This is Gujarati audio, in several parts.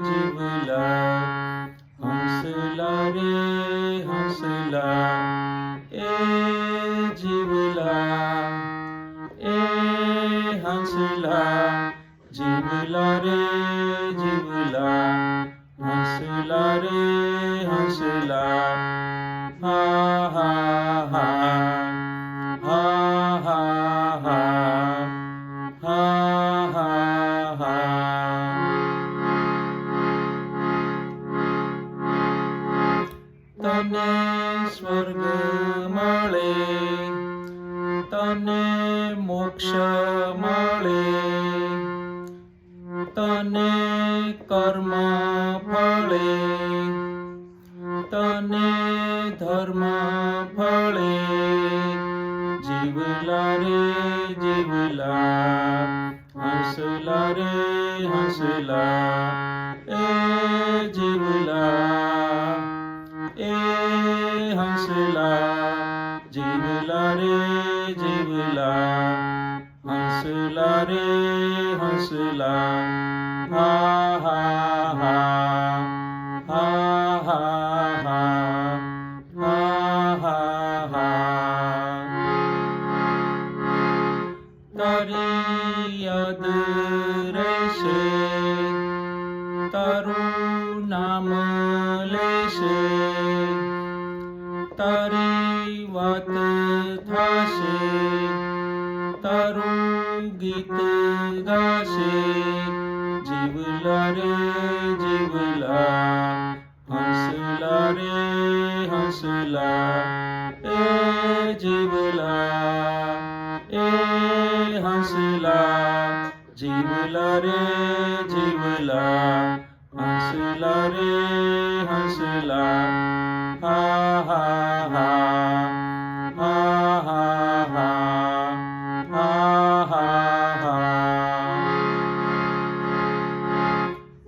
જીવલા હંસલા રે હંસલા એ જીવલા એ હંસલા જીવલા રે જીવલા હંસલા રે હંસલા હા હા હા હા હા હા હા હા હા તને સ્વર્ગ મળે તને મોક્ષ મળે તને કર્મ ફળે તને ધર્મ ફળે જીવલા રે જીવલા હંસલા રે હંસલા એ જીવલા એ હંસલા જીવલા રે જીવલા હંસલા રે હંસલા હા હા હા હા હા હા હા હા હા તારી યાદ રહેશે તારું નામ લેશે તારી વાત થાશે તારું ગીત ગાશે જીવલા રે જીવલા હંસલા રે હંસલા એ જીવલા એ હંસલા જીવલા રે જીવલા હંસલા રે હંસલા હા હા હા હા હા હા હા હા હા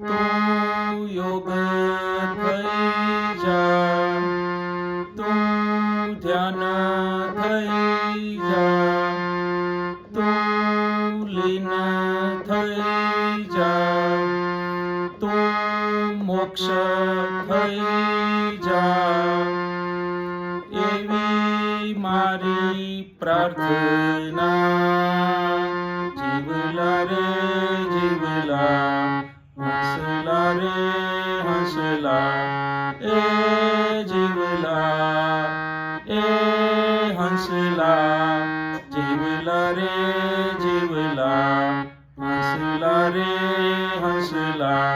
તું યોગ થઈ જા તું ધ્યાન થઈ જા તું લીન થઈ જા તું મોક્ષ થઈ જા એવી મારી પ્રાર્થના જીવલા રે જીવલા હંસલા રે હંસલા એ જીવલા એ હંસલા જીવલા રે જીવલા હંસલા રે હંસલા